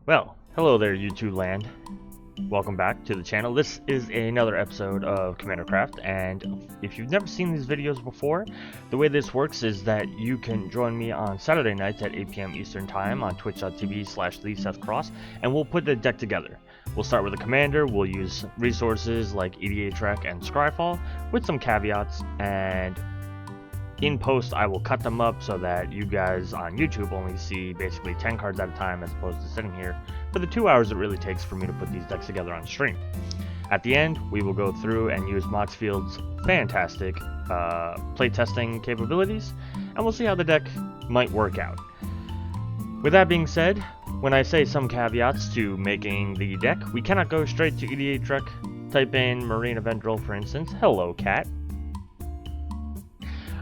Well, hello there YouTube land. Welcome back to the channel. This is another episode of Commander Craft, and if you've never seen these videos before, the way this works is that you can join me on Saturday nights at 8 p.m. Eastern Time on twitch.tv/Seth Cross, and we'll put the deck together. We'll start with a commander, we'll use resources like EDHREC and Scryfall with some caveats, and in post I will cut them up so that you guys on YouTube only see basically 10 cards at a time as opposed to sitting here for the 2 hours it really takes for me to put these decks together on stream. At the end, we will go through and use Moxfield's fantastic playtesting capabilities, and we'll see how the deck might work out. With that being said, when I say some caveats to making the deck, we cannot go straight to EDHREC, type in Marina Vendrell for instance, hello cat,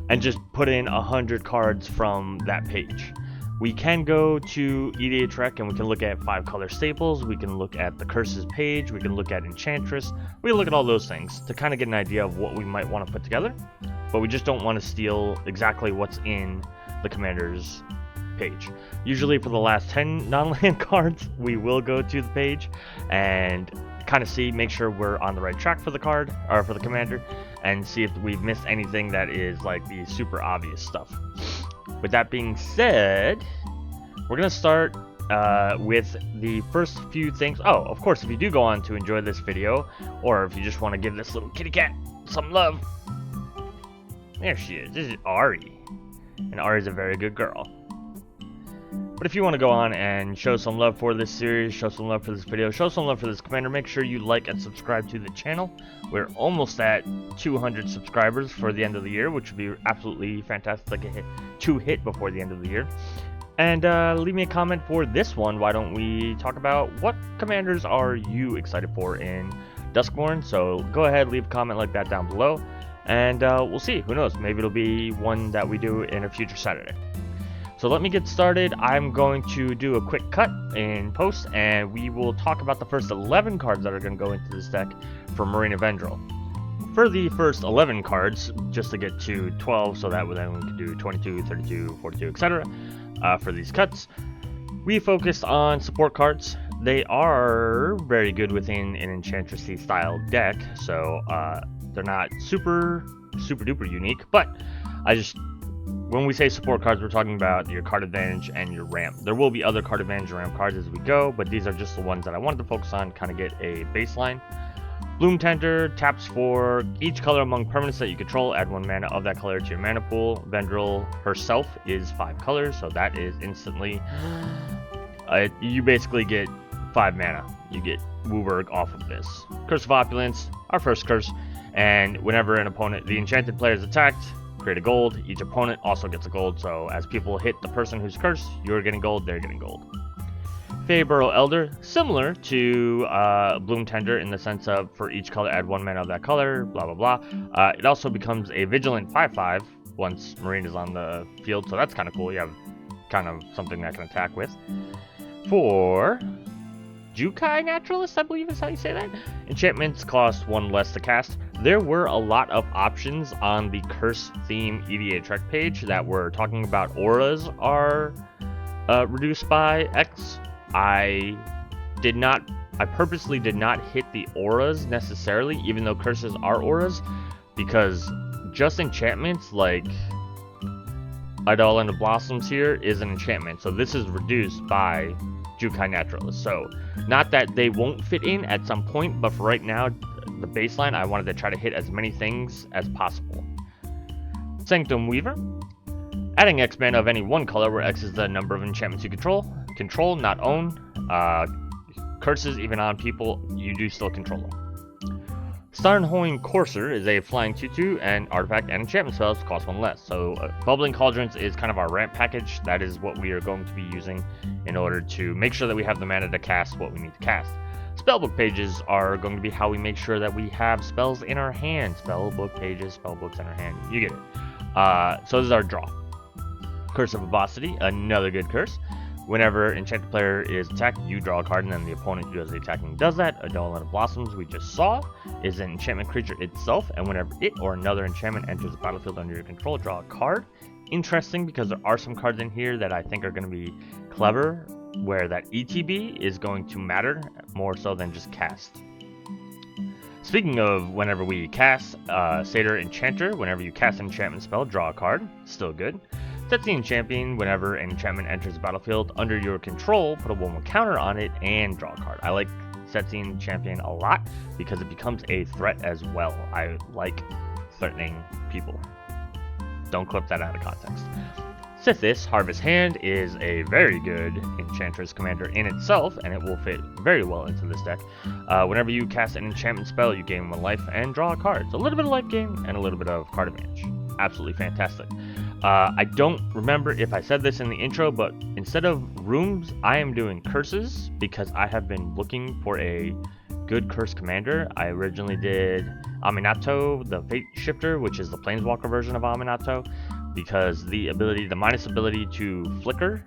and just put in 100 cards from that page. We can go to EDHREC and we can look at 5-color staples, we can look at the curses page, we can look at Enchantress, we can look at all those things to kind of get an idea of what we might want to put together, but we just don't want to steal exactly what's in the commander's page. Usually for the last 10 non-land cards, we will go to the page and kind of make sure we're on the right track for the card, or for the commander, and see if we've missed anything that is like the super obvious stuff. With that being said, we're gonna start with the first few things. Oh, of course, if you do go on to enjoy this video, or if you just want to give this little kitty cat some love, there she is. This is Ari, and Ari's a very good girl. But if you want to go on and show some love for this series, show some love for this video, show some love for this commander, make sure you like and subscribe to the channel. We're almost at 200 subscribers for the end of the year, which would be absolutely fantastic to hit before the end of the year. And leave me a comment for this one. Why don't we talk about what commanders are you excited for in Duskborn? So go ahead, leave a comment like that down below, and we'll see. Who knows? Maybe it'll be one that we do in a future Saturday. So let me get started. I'm going to do a quick cut in post, and we will talk about the first 11 cards that are going to go into this deck for Marina Vendrell. For the first 11 cards, just to get to 12, so that then we can do 22, 32, 42, etc. For these cuts, we focused on support cards. They are very good within an Enchantress-y style deck, so they're not super duper unique, but when we say support cards, we're talking about your card advantage and your ramp. There will be other card advantage and ramp cards as we go, but these are just the ones that I wanted to focus on, kind of get a baseline. Bloom Tender taps for each color among permanents that you control. Add 1 mana of that color to your mana pool. Vendrell herself is 5 colors, so that is instantly... you basically get 5 mana. You get Wooburg off of this. Curse of Opulence, our first curse, and whenever the enchanted player is attacked, create a gold. Each opponent also gets a gold, so as people hit the person who's cursed, you're getting gold, they're getting gold. Feyburrow Elder, similar to Bloom Tender in the sense of for each color add 1 mana of that color, blah blah blah. It also becomes a vigilant 5/5 once Marine is on the field, so that's kind of cool. You have kind of something that can attack with. For Jukai Naturalist, I believe is how you say that. Enchantments cost 1 less to cast. There were a lot of options on the curse theme EDHREC page that were talking about auras are reduced by X. I purposely did not hit the auras necessarily, even though curses are auras, because just enchantments like Idol and the Blossoms here is an enchantment, so this is reduced by Jukai Naturalist. So not that they won't fit in at some point, but for right now, the baseline, I wanted to try to hit as many things as possible. Sanctum Weaver, adding X mana of any 1 color where X is the number of enchantments you control, not own. Curses even on people, you do still control them. Starnhoin Courser is a flying 2/2, and artifact and enchantment spells cost 1 less. So Bubbling Cauldrons is kind of our ramp package. That is what we are going to be using in order to make sure that we have the mana to cast what we need to cast. Spellbook pages are going to be how we make sure that we have spells in our hand. Spellbook pages, spellbooks in our hand. You get it. So this is our draw. Curse of Verbosity, another good curse. Whenever enchanted player is attacked, you draw a card, and then the opponent who does the attacking does that. Idol and Blossoms, we just saw, is an enchantment creature itself, and whenever it or another enchantment enters the battlefield under your control, draw a card. Interesting, because there are some cards in here that I think are going to be clever where that ETB is going to matter more so than just cast. Speaking of whenever we cast Satyr Enchanter, whenever you cast an enchantment spell, draw a card. Still good. Sets the enchantment whenever an enchantment enters the battlefield under your control, put a 1/1 counter on it, and draw a card. I like Setting Champion a lot because it becomes a threat as well. I like threatening people. Don't clip that out of context. Sithis, Harvest Hand, is a very good Enchantress commander in itself, and it will fit very well into this deck. Whenever you cast an enchantment spell, you gain 1 life and draw a card. So a little bit of life gain and a little bit of card advantage. Absolutely fantastic. I don't remember if I said this in the intro, but instead of rooms, I am doing curses because I have been looking for a good curse commander. I originally did Aminato, the Fate Shifter, which is the Planeswalker version of Aminato, because the minus ability to flicker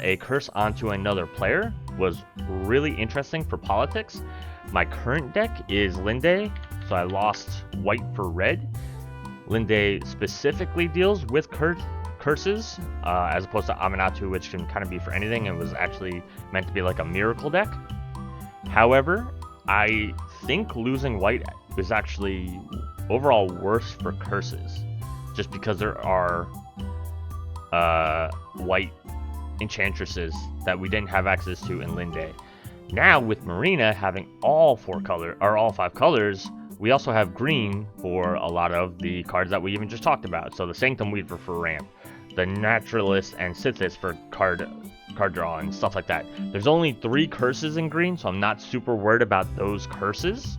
a curse onto another player was really interesting for politics. My current deck is Linde, so I lost white for red. Linde specifically deals with curses, as opposed to Aminato, which can kind of be for anything and was actually meant to be like a miracle deck. However, I think losing white is actually overall worse for curses, just because there are white enchantresses that we didn't have access to in Linde. Now with Marina having all 5 colors, we also have green for a lot of the cards that we even just talked about. So the Sanctum Weaver for ramp, the Naturalist and Sithis for card draw and stuff like that. There's only 3 curses in green, so I'm not super worried about those curses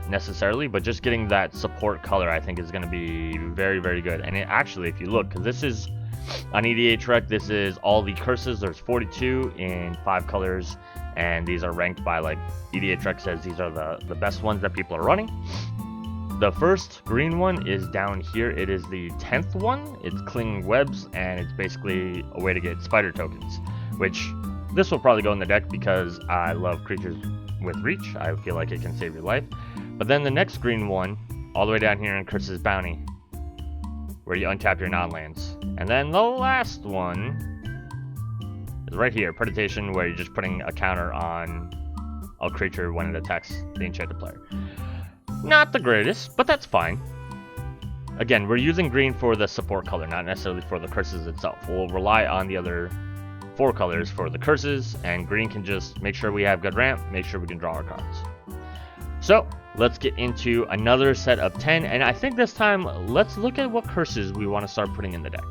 necessarily, but just getting that support color I think is going to be very, very good. And it actually, if you look, because this is on EDHREC, this is all the curses. There's 42 in 5 colors, and these are ranked by, like, EDHREC says these are the best ones that people are running. The first green one is down here. It is the 10th one. It's Clinging Webs, and it's basically a way to get spider tokens, which this will probably go in the deck because I love creatures with reach. I feel like it can save your life. But then the next green one, all the way down here in Curse's Bounty, where you untap your non-lands. And then the last one is right here, Predation, where you're just putting a counter on a creature when it attacks the enchanted player. Not the greatest, but that's fine. Again, we're using green for the support color, not necessarily for the curses itself. We'll rely on the other 4 colors for the curses, and green can just make sure we have good ramp, make sure we can draw our cards. So let's get into another set of 10, and I think this time let's look at what curses we want to start putting in the deck.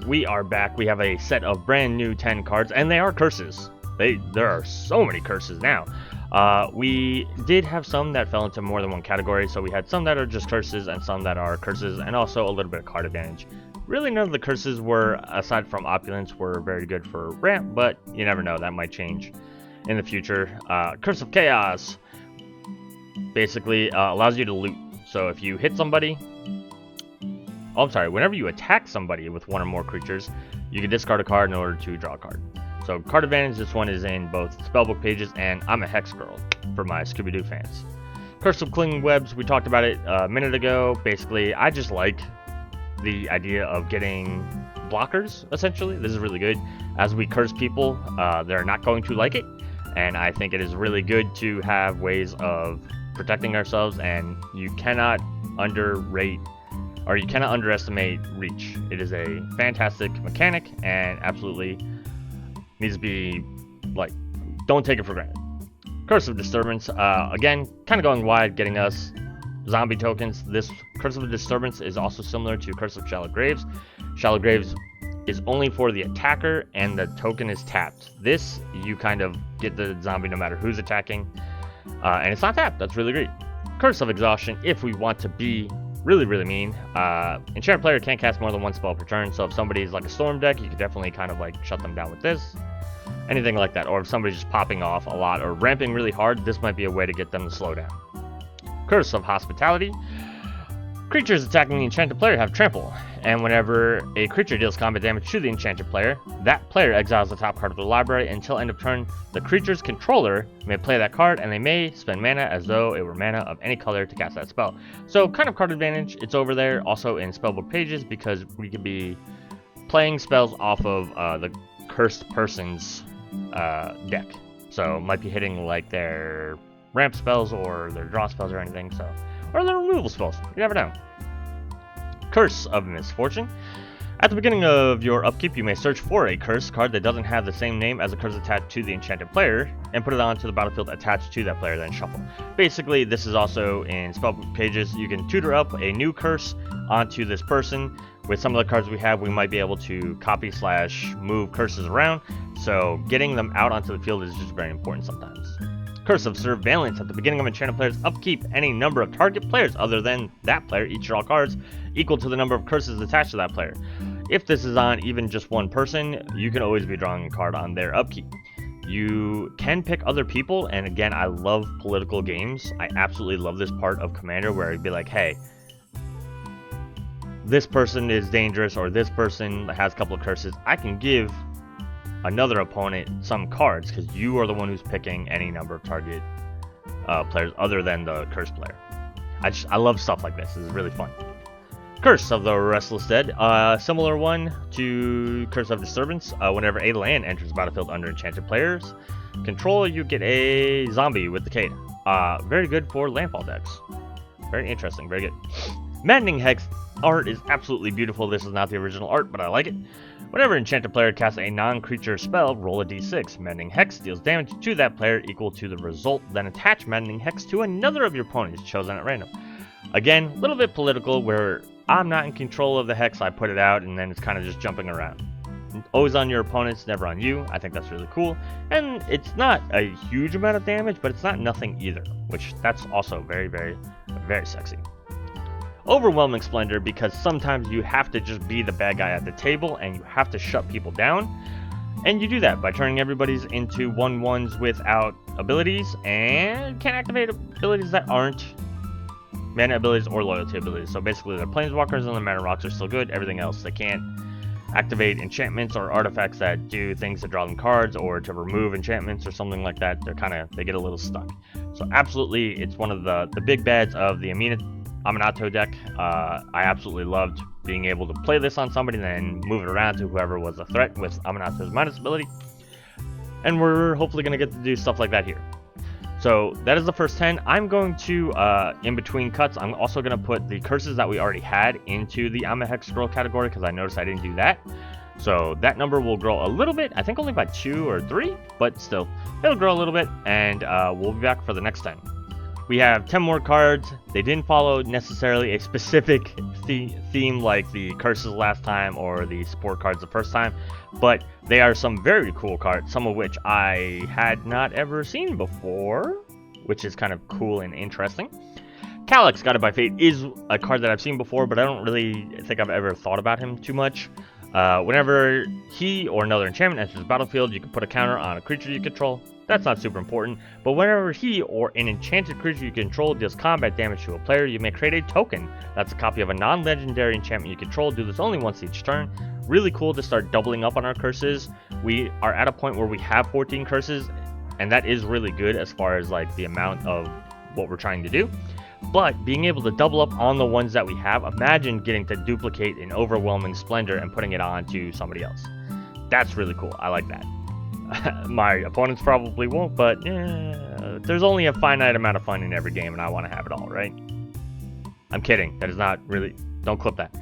We are back. We have a set of brand new 10 cards, and they are curses. There are so many curses now. We did have some that fell into more than one category, so we had some that are just curses and some that are curses, and also a little bit of card advantage. Really, none of the curses were, aside from Opulence, were very good for ramp, but you never know, that might change in the future. Curse of Chaos basically allows you to loot. So if you hit somebody, whenever you attack somebody with 1 or more creatures, you can discard a card in order to draw a card. So card advantage, this one is in both spellbook pages, and I'm a Hex Girl for my Scooby-Doo fans. Curse of Clinging Webs, we talked about it a minute ago. Basically, I just like the idea of getting blockers, essentially. This is really good. As we curse people, they're not going to like it, and I think it is really good to have ways of protecting ourselves, and you cannot underestimate reach. It is a fantastic mechanic and absolutely needs to be, like, don't take it for granted. Curse of Disturbance, again, kind of going wide, getting us zombie tokens. This Curse of Disturbance is also similar to Curse of Shallow Graves. Shallow Graves is only for the attacker, and the token is tapped. This, you kind of get the zombie no matter who's attacking, and it's not tapped. That's really great. Curse of Exhaustion, if we want to be really, really mean. Enchanted player can't cast more than 1 spell per turn, so if somebody's like a storm deck, you can definitely kind of like shut them down with this. Anything like that. Or if somebody's just popping off a lot or ramping really hard, this might be a way to get them to slow down. Curse of Hospitality. Creatures attacking the enchanted player have trample, and whenever a creature deals combat damage to the enchanted player, that player exiles the top card of the library until end of turn. The creature's controller may play that card, and they may spend mana as though it were mana of any color to cast that spell. So kind of card advantage. It's over there also in spellbook pages because we could be playing spells off of the cursed person's deck. So might be hitting like their ramp spells or their draw spells or anything. So, or their removal spells. You never know. Curse of Misfortune. At the beginning of your upkeep, you may search for a curse card that doesn't have the same name as the curse attached to the enchanted player, and put it onto the battlefield attached to that player, then shuffle. Basically, this is also in spellbook pages. You can tutor up a new curse onto this person. With some of the cards we have, we might be able to copy / move curses around, so getting them out onto the field is just very important sometimes. Curse of Surveillance. At the beginning of enchanted player's upkeep, any number of target players other than that player each draw cards equal to the number of curses attached to that player. If this is on even just one person, you can always be drawing a card on their upkeep. You can pick other people, and again, I love political games. I absolutely love this part of Commander where it'd be like, hey, this person is dangerous, or this person has a couple of curses. I can give another opponent some cards because you are the one who's picking any number of target players other than the curse player. I love stuff like this. This is really fun. Curse of the Restless Dead. Similar one to Curse of Disturbance. Whenever a land enters the battlefield under enchanted players control, you get a zombie with Decay. Very good for landfall decks. Very interesting. Very good. Maddening Hex art is absolutely beautiful. This is not the original art, but I like it. Whenever enchanted player casts a non-creature spell, roll a d6. Maddening Hex deals damage to that player equal to the result. Then attach Maddening Hex to another of your opponents chosen at random. Again, a little bit political where I'm not in control of the hex, I put it out, and then it's kind of just jumping around. Always on your opponents, never on you. I think that's really cool. And it's not a huge amount of damage, but it's not nothing either, which that's also very, very, very sexy. Overwhelming Splendor, because sometimes you have to just be the bad guy at the table, and you have to shut people down. And you do that by turning everybody's into 1/1s without abilities, and can activate abilities that aren't mana abilities or loyalty abilities. So basically the planeswalkers and the mana rocks are still good. Everything else, they can't activate enchantments or artifacts that do things to draw them cards or to remove enchantments or something like that. They get a little stuck. So absolutely, it's one of the big bads of the Aminato deck. I absolutely loved being able to play this on somebody and then move it around to whoever was a threat with Aminato's minus ability. And we're hopefully going to get to do stuff like that here. So that is the first 10. I'm going to, in between cuts, I'm also going to put the curses that we already had into the Amahex scroll category because I noticed I didn't do that. So that number will grow a little bit, I think only by 2 or 3, but still, it'll grow a little bit, and we'll be back for the next 10. We have 10 more cards. They didn't follow necessarily a specific theme like the curses last time or the support cards the first time, but they are some very cool cards, some of which I had not ever seen before, which is kind of cool and interesting. Calyx, Guided by Fate, is a card that I've seen before, but I don't really think I've ever thought about him too much. Whenever he or another enchantment enters the battlefield, you can put a counter on a creature you control. That's not super important, but whenever he or an enchanted creature you control deals combat damage to a player, you may create a token. That's a copy of a non-legendary enchantment you control. Do this only once each turn. Really cool to start doubling up on our curses. We are at a point where we have 14 curses, and that is really good as far as like the amount of what we're trying to do. But being able to double up on the ones that we have, imagine getting to duplicate an Overwhelming Splendor and putting it on to somebody else. That's really cool. I like that. My opponents probably won't, but there's only a finite amount of fun in every game, and I want to have it all, right? I'm kidding. That is not really... Don't clip that.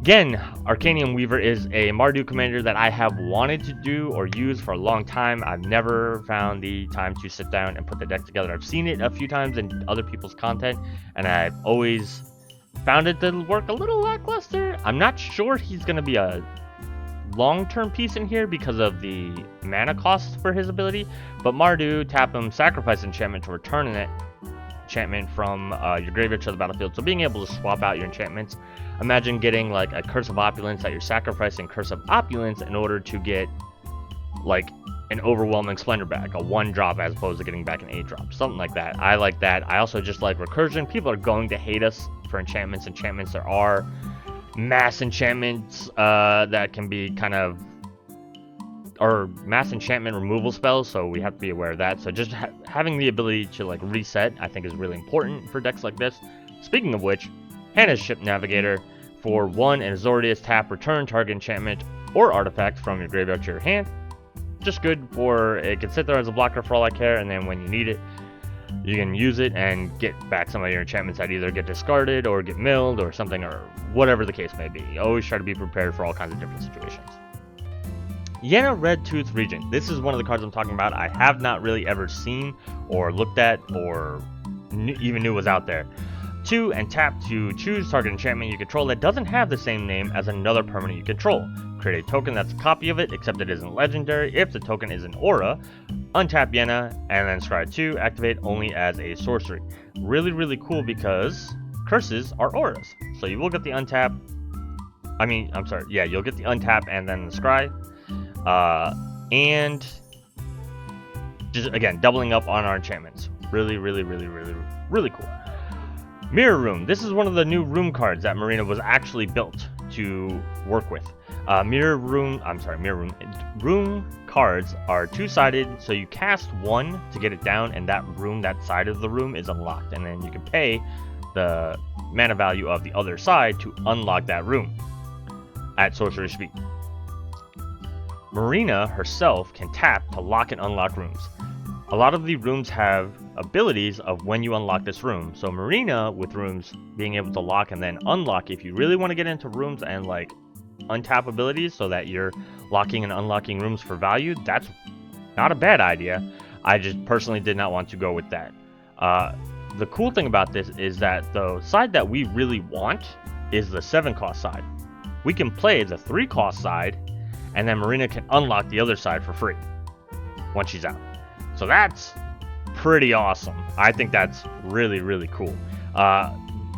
Again, Arcanium Weaver is a Mardu commander that I have wanted to do or use for a long time. I've never found the time to sit down and put the deck together. I've seen it a few times in other people's content, and I've always found it to work a little lackluster. I'm not sure he's going to be a long-term piece in here because of the mana cost for his ability, but Mardu, tap him, sacrifice enchantment to return an enchantment from your graveyard to the battlefield. So being able to swap out your enchantments, imagine getting like a Curse of Opulence that you're sacrificing Curse of Opulence in order to get like an Overwhelming Splendor back, a 1-drop as opposed to getting back an 8-drop, something like that. I like that. I also just like recursion. People are going to hate us for enchantments. There are mass enchantments that can be kind of, or mass enchantment removal spells, so we have to be aware of that. So just having the ability to like reset, I think, is really important for decks like this. Speaking of which, Hannah's Ship Navigator, for 1 and Azorius, tap, return target enchantment or artifact from your graveyard to your hand. just good for, it can sit there as a blocker for all I care, and then when you need it, you can use it and get back some of your enchantments that either get discarded or get milled or something, or whatever the case may be. Always try to be prepared for all kinds of different situations. Yenna Red Tooth Regent. This is one of the cards I'm talking about. I have not really ever seen or looked at or even knew was out there. 2 and tap to choose target enchantment you control that doesn't have the same name as another permanent you control. Create a token that's a copy of it, except it isn't legendary. If the token is an aura, untap Yenna and then scry 2, activate only as a sorcery. Really, really cool because curses are auras. So you will get the untap. You'll get the untap and then the scry. And just again, doubling up on our enchantments. Really, really, really, really, really cool. Mirror Room. This is one of the new room cards that Marina was actually built to work with. Mirror Room cards are two-sided, so you cast one to get it down, and that side of the room is unlocked, and then you can pay the mana value of the other side to unlock that room at sorcery speed. Marina herself can tap to lock and unlock rooms. A lot of the rooms have abilities of when you unlock this room. So Marina, with rooms being able to lock and then unlock, if you really want to get into rooms and like untap abilities so that you're locking and unlocking rooms for value, that's not a bad idea. I just personally did not want to go with that. The cool thing about this is that the side that we really want is the 7 cost side. We can play the 3 cost side, and then Marina can unlock the other side for free once she's out. So that's pretty awesome. I think that's really, really cool.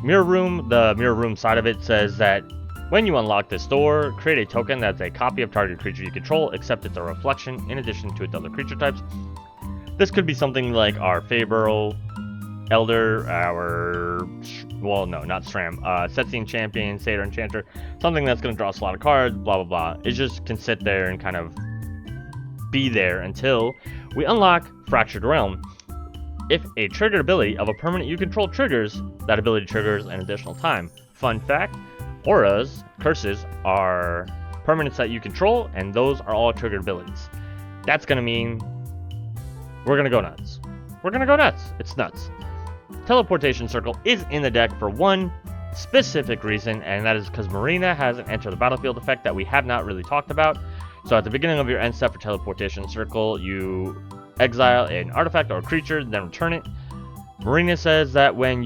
Mirror Room, the Mirror Room side of it says that when you unlock this door, create a token that's a copy of target creature you control, except it's a reflection in addition to its other creature types. This could be something like our Fabral Elder, not Stram, Setsean Champion, Satyr Enchanter, something that's going to draw us a lot of cards, blah, blah, blah. It just can sit there and kind of be there until we unlock Fractured Realm. If a triggered ability of a permanent you control triggers, that ability triggers an additional time. Fun fact, auras, curses, are permanents that you control, and those are all triggered abilities. That's going to mean we're going to go nuts. We're going to go nuts. It's nuts. Teleportation Circle is in the deck for one specific reason, and that is because Marina has an Enter the Battlefield effect that we have not really talked about. So at the beginning of your end step for Teleportation Circle, you exile an artifact or a creature, then return it. Marina says that when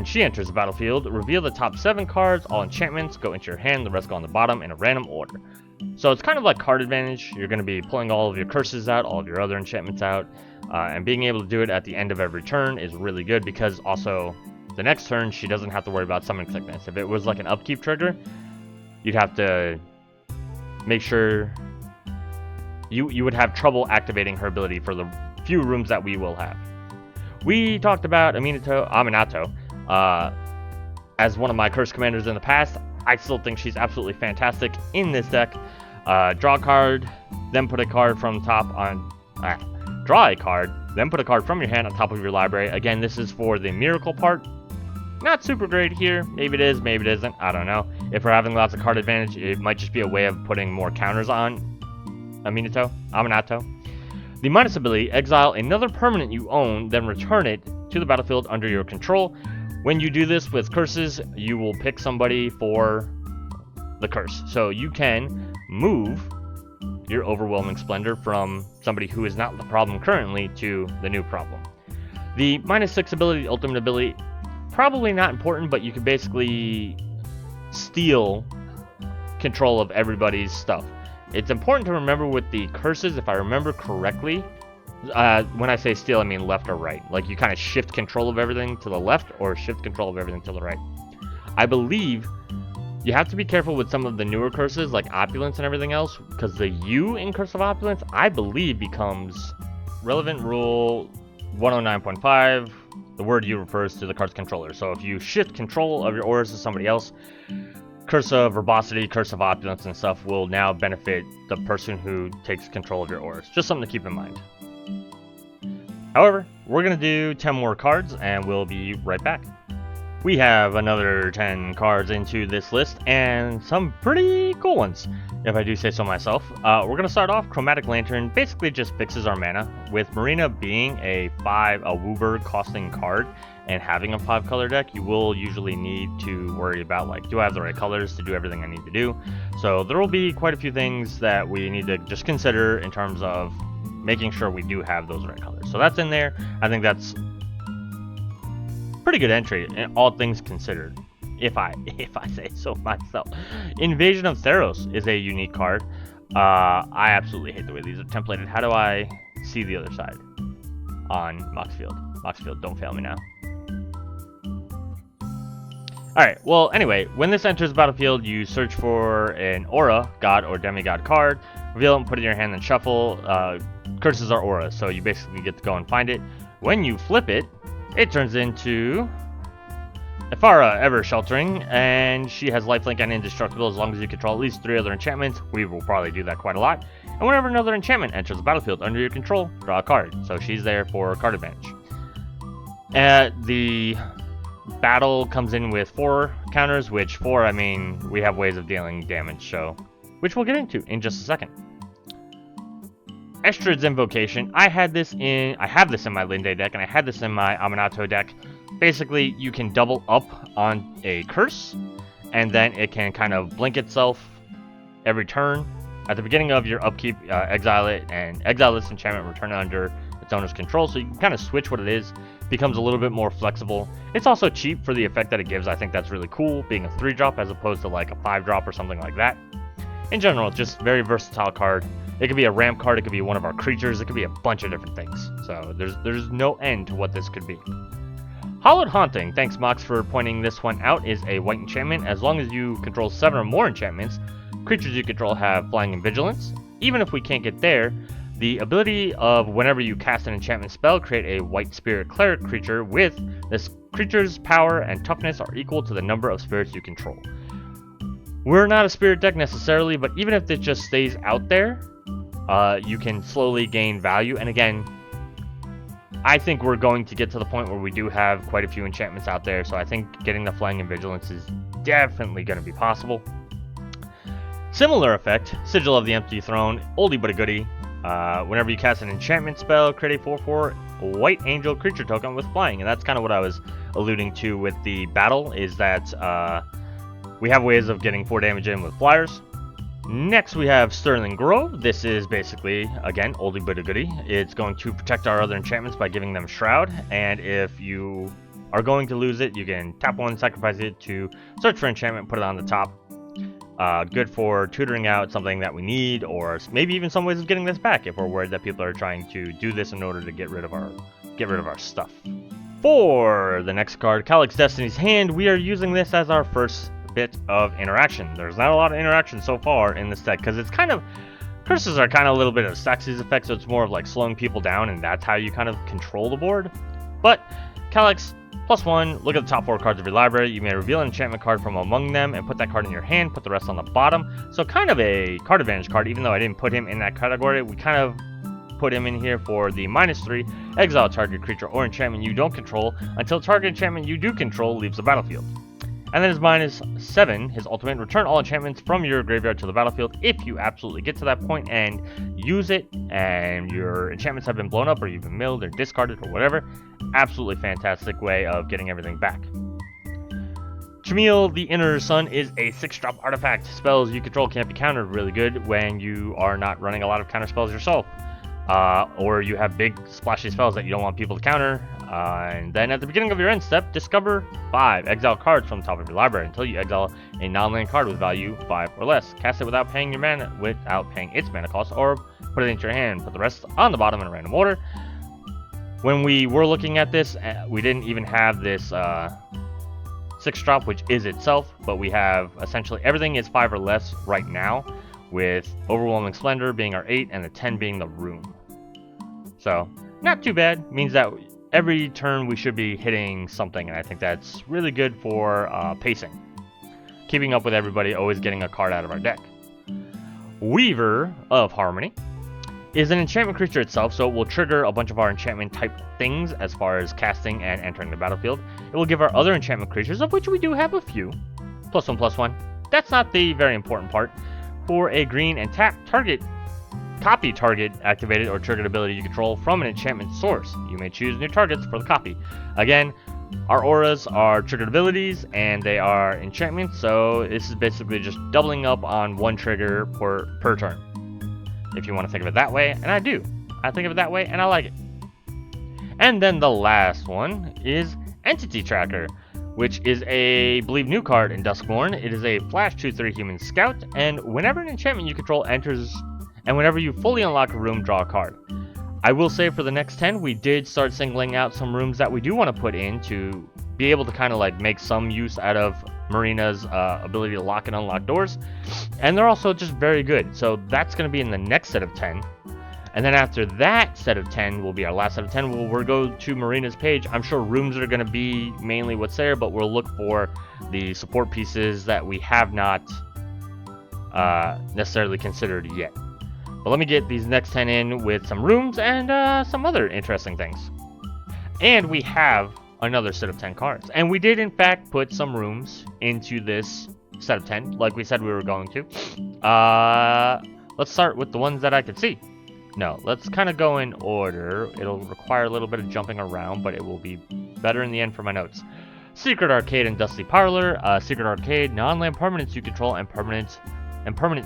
she enters the battlefield, reveal the top 7 cards, all enchantments go into your hand, the rest go on the bottom in a random order. So it's kind of like card advantage. You're going to be pulling all of your curses out, all of your other enchantments out, and being able to do it at the end of every turn is really good because also the next turn she doesn't have to worry about Summon Sickness. If it was like an upkeep trigger, you'd have to make sure you would have trouble activating her ability for the few rooms that we will have. We talked about Aminato as one of my curse commanders in the past. I still think she's absolutely fantastic in this deck. Draw a card, then put a card from top on... draw a card, then put a card from your hand on top of your library. Again, this is for the miracle part. Not super great here. Maybe it is, maybe it isn't. I don't know. If we're having lots of card advantage, it might just be a way of putting more counters on Aminato. The minus ability, exile another permanent you own, then return it to the battlefield under your control. When you do this with curses, you will pick somebody for the curse. So you can move your Overwhelming Splendor from somebody who is not the problem currently to the new problem. The minus 6 ability, ultimate ability, probably not important, but you can basically steal control of everybody's stuff. It's important to remember with the curses, if I remember correctly, when I say steal, I mean left or right. Like you kind of shift control of everything to the left or shift control of everything to the right. I believe you have to be careful with some of the newer curses like Opulence and everything else, because the U in Curse of Opulence, I believe, becomes relevant rule 109.5. The word U refers to the card's controller. So if you shift control of your auras to somebody else, Curse of Verbosity, Curse of Opulence, and stuff will now benefit the person who takes control of your auras. Just something to keep in mind. However, we're going to do 10 more cards, and we'll be right back. We have another 10 cards into this list, and some pretty cool ones, if I do say so myself. We're going to start off Chromatic Lantern. Basically just fixes our mana. With Marina being a Wooburg costing card, and having a 5-color deck, you will usually need to worry about, like, do I have the right colors to do everything I need to do? So there will be quite a few things that we need to just consider in terms of making sure we do have those right colors. So that's in there. I think that's pretty good entry, all things considered, if I say so myself. Invasion of Theros is a unique card. I absolutely hate the way these are templated. How do I see the other side on Moxfield? Moxfield, don't fail me now. Alright, well, anyway, when this enters the battlefield, you search for an aura, god or demigod card, reveal it and put it in your hand and shuffle. Curses are auras, so you basically get to go and find it. When you flip it, it turns into Ephara, Ever Sheltering, and she has lifelink and indestructible as long as you control at least 3 other enchantments. We will probably do that quite a lot. And whenever another enchantment enters the battlefield under your control, draw a card. So she's there for card advantage. The battle comes in with 4 counters, which 4, I mean, we have ways of dealing damage, so which we'll get into in just a second. Estrid's Invocation. I have this in my Linde deck, and I had this in my Aminato deck. Basically, you can double up on a curse, and then it can kind of blink itself every turn. At the beginning of your upkeep, exile it, and exile this enchantment, return it under its owner's control, so you can kind of switch what it is. Becomes a little bit more flexible. It's also cheap for the effect that it gives. I think that's really cool, being a 3-drop as opposed to like a 5-drop or something like that. In general, just very versatile card. It could be a ramp card, it could be one of our creatures, it could be a bunch of different things. So there's no end to what this could be. Hallowed Haunting, thanks Mox for pointing this one out, is a white enchantment. As long as you control 7 or more enchantments, creatures you control have flying and vigilance. Even if we can't get there, the ability of whenever you cast an enchantment spell, create a white spirit cleric creature with this creature's power and toughness are equal to the number of spirits you control. We're not a spirit deck necessarily, but even if it just stays out there, you can slowly gain value. And again, I think we're going to get to the point where we do have quite a few enchantments out there, so I think getting the flying and vigilance is definitely going to be possible. Similar effect, Sigil of the Empty Throne, oldie but a goodie. Whenever you cast an enchantment spell, create a 4/4 white angel creature token with flying, and that's kind of what I was alluding to with the battle, is that we have ways of getting 4 damage in with flyers. Next we have Sterling Grove. This is basically, again, oldie but a goodie. It's going to protect our other enchantments by giving them Shroud, and if you are going to lose it, you can tap 1, sacrifice it to search for enchantment, put it on the top. Good for tutoring out something that we need, or maybe even some ways of getting this back if we're worried that people are trying to do this in order to get rid of our stuff. For the next card, Calyx Destiny's Hand, we are using this as our first bit of interaction. There's not a lot of interaction so far in this deck because it's kind of, curses are kind of a little bit of Staxes effect, so it's more of like slowing people down, and that's how you kind of control the board. But Calyx, +1, look at the top 4 cards of your library. You may reveal an enchantment card from among them and put that card in your hand, put the rest on the bottom. So kind of a card advantage card, even though I didn't put him in that category. We kind of put him in here for the -3, exile target creature or enchantment you don't control until target enchantment you do control leaves the battlefield. And then his -7, his ultimate, return all enchantments from your graveyard to the battlefield if you absolutely get to that point and use it and your enchantments have been blown up or you've been milled or discarded or whatever. Absolutely fantastic way of getting everything back. Chamil, the Inner Sun, is a 6-drop artifact. Spells you control can't be countered. Really good when you are not running a lot of counter spells yourself. Or you have big splashy spells that you don't want people to counter. And then at the beginning of your end step, discover 5 exile cards from the top of your library until you exile a non-land card with value 5 or less. Cast it without paying its mana cost, or put it into your hand. Put the rest on the bottom in a random order. When we were looking at this, we didn't even have this 6-drop, which is itself, but we have essentially everything is 5 or less right now, with Overwhelming Splendor being our 8 and the 10 being the Room. So, not too bad. Means that every turn we should be hitting something, and I think that's really good for pacing. Keeping up with everybody, always getting a card out of our deck. Weaver of Harmony. is an enchantment creature itself, so it will trigger a bunch of our enchantment type things as far as casting and entering the battlefield. It will give our other enchantment creatures, of which we do have a few, +1/+1. That's not the very important part. For a green and tap target, copy target activated or triggered ability you control from an enchantment source. You may choose new targets for the copy. Again, our auras are triggered abilities and they are enchantments, so this is basically just doubling up on one trigger per turn. If you want to think of it that way, and I do. I think of it that way and I like it. And then the last one is Entity Tracker, which is a, I believe, new card in Duskmourn. It is a flash 2/3 human scout, and whenever an enchantment you control enters, and whenever you fully unlock a room, draw a card. I will say for the next 10, we did start singling out some rooms that we do want to put in to be able to kind of like make some use out of Marina's ability to lock and unlock doors, and they're also just very good. So that's going to be in the next set of 10. And then after that set of 10 will be our last set of 10. We'll go to Marina's page. I'm sure rooms are going to be mainly what's there, but we'll look for the support pieces that we have not necessarily considered yet. But let me get these next 10 in with some rooms and some other interesting things. And we have another set of 10 cards. And we did, in fact, put some rooms into this set of 10, like we said we were going to. Let's start with the ones that I could see. No, let's kind of go in order. It'll require a little bit of jumping around, but it will be better in the end for my notes. Secret Arcade and Dusty Parlor. Secret Arcade, non-land permanents you control and permanent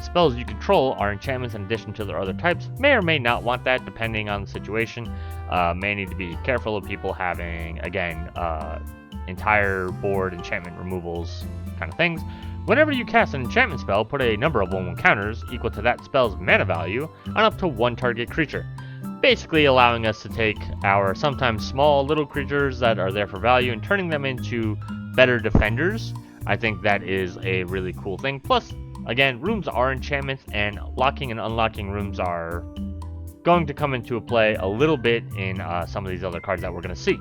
spells you control are enchantments in addition to their other types. May or may not want that depending on the situation. May need to be careful of people having, again, entire board enchantment removals kind of things. Whenever you cast an enchantment spell, put a number of 1/1 counters equal to that spell's mana value on up to one target creature. Basically allowing us to take our sometimes small little creatures that are there for value and turning them into better defenders. I think that is a really cool thing. Plus, again, rooms are enchantments, and locking and unlocking rooms are going to come into play a little bit in some of these other cards that we're going to see.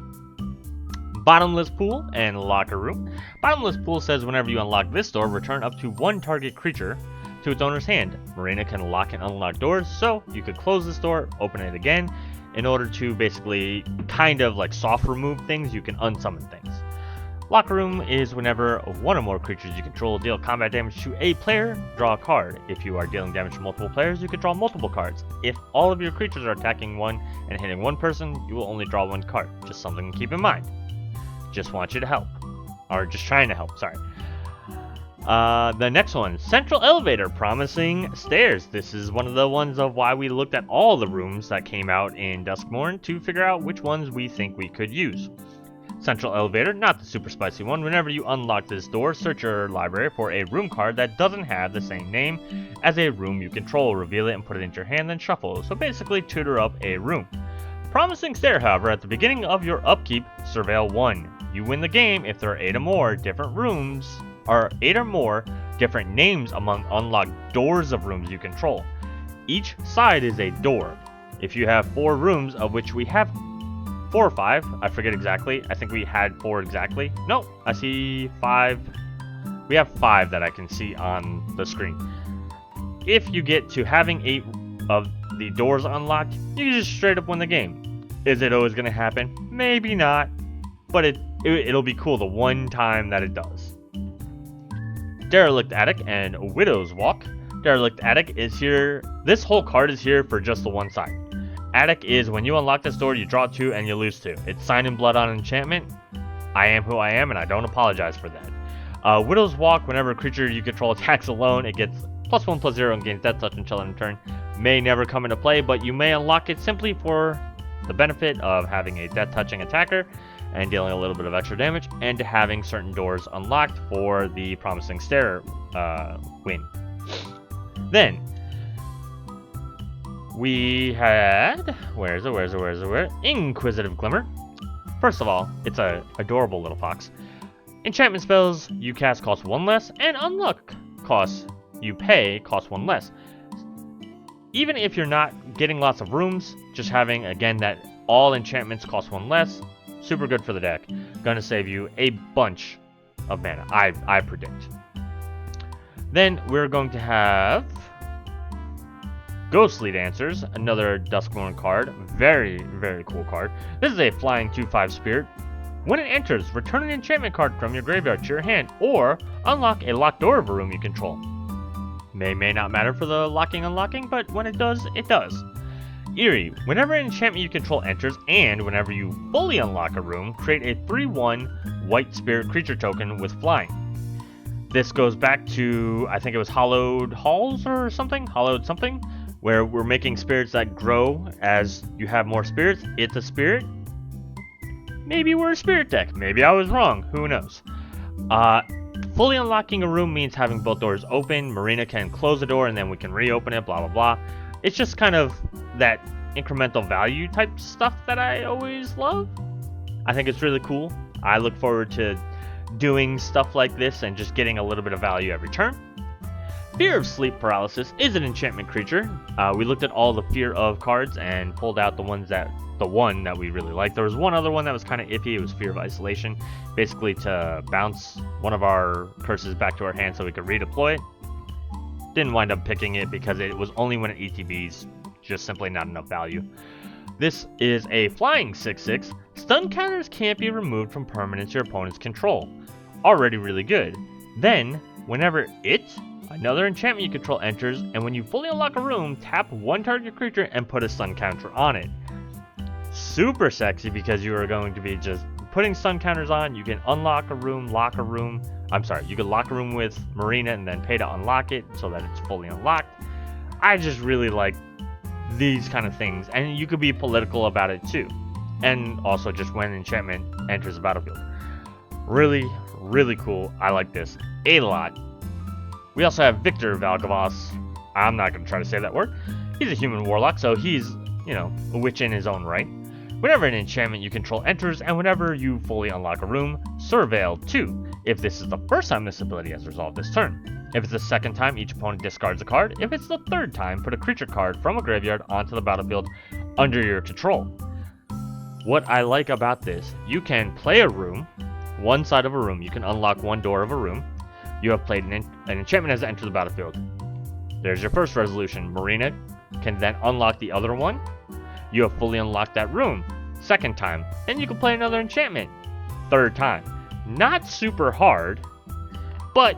Bottomless Pool and Locker Room. Bottomless Pool says whenever you unlock this door, return up to one target creature to its owner's hand. Marina can lock and unlock doors, so you could close this door, open it again. In order to basically kind of like soft remove things, you can unsummon things. Locker Room is whenever one or more creatures you control deal combat damage to a player, draw a card. If you are dealing damage to multiple players, you can draw multiple cards. If all of your creatures are attacking one and hitting one person, you will only draw one card. Just something to keep in mind. Just want you to help. Or just trying to help, sorry. The next one, Central Elevator, Promising Stairs. This is one of the ones of why we looked at all the rooms that came out in Duskmourn to figure out which ones we think we could use. Central Elevator, not the super spicy one. Whenever you unlock this door, search your library for a room card that doesn't have the same name as a room you control. Reveal it and put it into your hand, then shuffle. So basically tutor up a room. Promising Stair, however, at the beginning of your upkeep, surveil 1. You win the game if there are 8 or more different rooms, or 8 or more different names among unlocked doors of rooms you control. Each side is a door. If you have 4 rooms, of which we have 4 or 5, I forget exactly. I think we had 4 exactly. No, I see 5. We have 5 that I can see on the screen. If you get to having 8 of the doors unlocked, you can just straight up win the game. Is it always going to happen? Maybe not, but it'll be cool the one time that it does. Derelict Attic and Widow's Walk. Derelict Attic is here. This whole card is here for just the one side. Attic is when you unlock this door, you draw 2 and you lose 2. It's Sign in Blood on enchantment. I am who I am, and I don't apologize for that. Widow's Walk, whenever a creature you control attacks alone, it gets +1/+0 and gains death touch until end of turn. May never come into play, but you may unlock it simply for the benefit of having a death touching attacker and dealing a little bit of extra damage, and having certain doors unlocked for the Promising Stair win. Then we had, where is it? Inquisitive Glimmer. First of all, it's a adorable little fox. Enchantment spells you cast cost 1 less, and unlock costs you pay cost 1 less. Even if you're not getting lots of rooms, just having, again, that all enchantments cost 1 less, super good for the deck. Gonna save you a bunch of mana, I predict. Then we're going to have Ghostly Dancers, another Duskmourn card. Very, very cool card. This is a flying 2/5 spirit. When it enters, return an enchantment card from your graveyard to your hand, or unlock a locked door of a room you control. May not matter for the locking unlocking, but when it does, it does. Eerie, whenever an enchantment you control enters, and whenever you fully unlock a room, create a 3/1 white spirit creature token with flying. This goes back to, I think it was Hallowed Halls or something? Hallowed something? Where we're making spirits that grow as you have more spirits. It's a spirit. Maybe we're a spirit deck. Maybe I was wrong. Who knows? Fully unlocking a room means having both doors open. Marina can close the door and then we can reopen it, blah, blah, blah. It's just kind of that incremental value type stuff that I always love. I think it's really cool. I look forward to doing stuff like this and just getting a little bit of value every turn. Fear of Sleep Paralysis is an enchantment creature. We looked at all the Fear of cards and pulled out the one that we really liked. There was one other one that was kind of iffy. It was Fear of Isolation, basically to bounce one of our curses back to our hand so we could redeploy it. Didn't wind up picking it because it was only when it ETBs, just simply not enough value. This is a flying 6/6. Stun counters can't be removed from permanents your opponent's control. Already really good. Then, whenever another enchantment you control enters, and when you fully unlock a room, tap one target creature and put a stun counter on it. Super sexy because you are going to be just putting stun counters on. You can unlock a room, lock a room. You can lock a room with Marina and then pay to unlock it so that it's fully unlocked. I just really like these kind of things, and you could be political about it too. And also just when enchantment enters the battlefield. Really, really cool. I like this a lot. We also have Victor Valgavas. I'm not going to try to say that word. He's a human warlock, so he's, a witch in his own right. Whenever an enchantment you control enters, and whenever you fully unlock a room, Surveil 2. If this is the first time this ability has resolved this turn. If it's the second time, each opponent discards a card. If it's the third time, put a creature card from a graveyard onto the battlefield under your control. What I like about this, you can play a room, one side of a room. You can unlock one door of a room. You have played an enchantment has entered the battlefield. There's your first resolution. Marina can then unlock the other one. You have fully unlocked that room. Second time. Then you can play another enchantment. Third time. Not super hard, but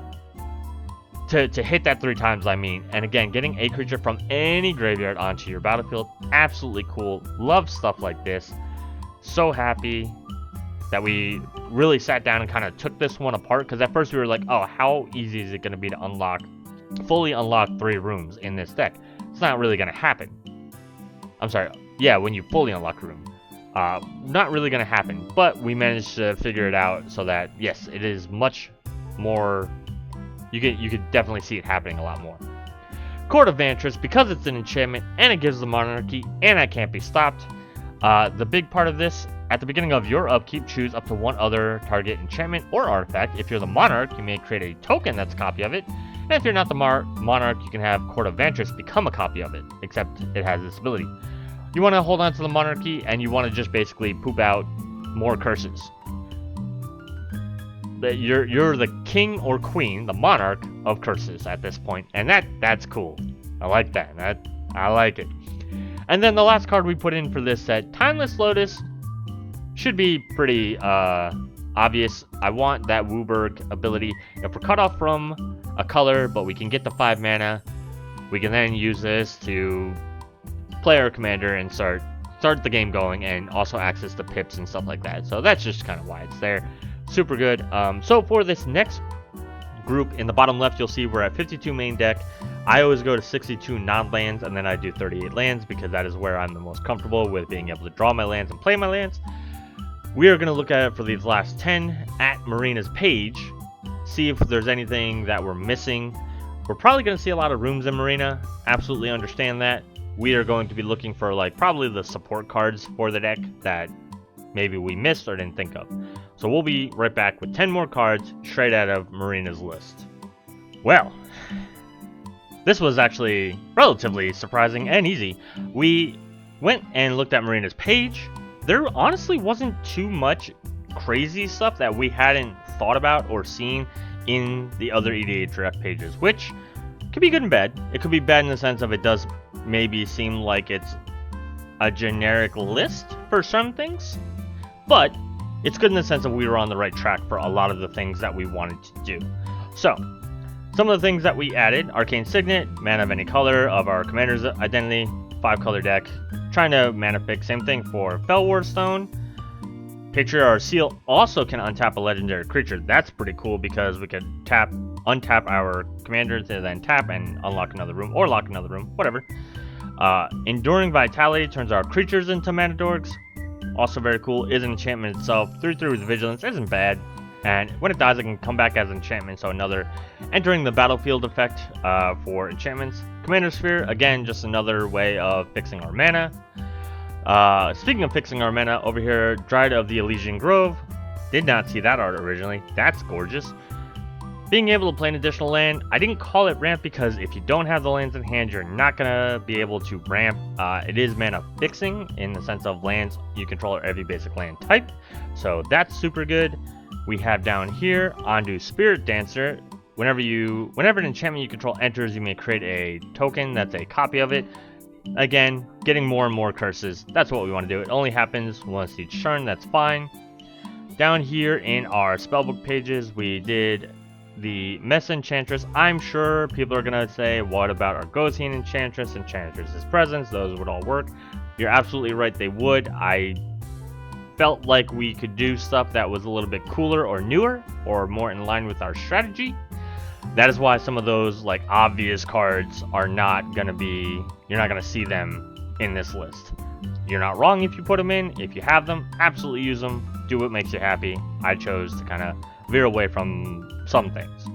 to hit that 3 times, I mean. And again, getting a creature from any graveyard onto your battlefield, absolutely cool. Love stuff like this. So happy that we really sat down and kind of took this one apart, because at first we were like, oh, how easy is it going to be to fully unlock 3 rooms in this deck? It's not really going to happen. I'm sorry, yeah, when you fully unlock a room. Not really going to happen, but we managed to figure it out so that, yes, it is much more, you could definitely see it happening a lot more. Court of Vantress, because it's an enchantment, and it gives the monarchy, and I can't be stopped. The big part of this, at the beginning of your upkeep, choose up to one other target enchantment or artifact. If you're the monarch, you may create a token that's a copy of it. And if you're not the monarch, you can have Court of Vantress become a copy of it, except it has this ability. You want to hold on to the monarchy, and you want to just basically poop out more curses. You're the king or queen, the monarch of curses at this point, and that's cool. I like that. I like it. And then the last card we put in for this set, Timeless Lotus, should be pretty obvious. I want that Wooburg ability. If we're cut off from a color, but we can get the 5 mana, we can then use this to play our commander and start the game going, and also access the pips and stuff like that. So that's just kind of why it's there. Super good. So for this next group, in the bottom left, you'll see we're at 52 main deck. I always go to 62 non-lands, and then I do 38 lands, because that is where I'm the most comfortable with being able to draw my lands and play my lands. We are going to look at it for these last 10 at Marina's page, see if there's anything that we're missing. We're probably going to see a lot of rooms in Marina. Absolutely understand that. We are going to be looking for probably the support cards for the deck that maybe we missed or didn't think of. So we'll be right back with 10 more cards straight out of Marina's list. Well, this was actually relatively surprising and easy. We went and looked at Marina's page. There honestly wasn't too much crazy stuff that we hadn't thought about or seen in the other EDHREC pages, which Could be good and bad. It could be bad in the sense of it does maybe seem like it's a generic list for some things, but it's good in the sense that we were on the right track for a lot of the things that we wanted to do. So, some of the things that we added: Arcane Signet, mana of any color of our commander's identity, 5-color deck, trying to mana pick, same thing for Felwar Stone. Patriarch Seal also can untap a legendary creature. That's pretty cool because we could untap our commanders and then tap and unlock another room, or lock another room, whatever. Enduring Vitality turns our creatures into mana dorks. Also very cool. Is an enchantment itself. 3/3 with Vigilance isn't bad. And when it dies, it can come back as an enchantment, so another entering the battlefield effect for enchantments. Commander Sphere, again, just another way of fixing our mana. Speaking of fixing our mana, over here, Dryad of the Elysian Grove. Did not see that art originally. That's gorgeous. Being able to play an additional land. I didn't call it ramp because if you don't have the lands in hand, you're not going to be able to ramp. It is mana fixing in the sense of lands you control are every basic land type. So that's super good. We have down here, Ondu Spirit Dancer. Whenever an enchantment you control enters, you may create a token that's a copy of it. Again, getting more and more curses. That's what we want to do. It only happens once each turn. That's fine. Down here in our spellbook pages, we did the Mesa Enchantress. I'm sure people are going to say, what about Argosian Enchantress, Enchantress's Presence? Those would all work. You're absolutely right, they would. I felt like we could do stuff that was a little bit cooler or newer or more in line with our strategy. That is why some of those like obvious cards are not going to be, you're not going to see them in this list. You're not wrong if you put them in. If you have them, absolutely use them. Do what makes you happy. I chose to kind of veer away from some things.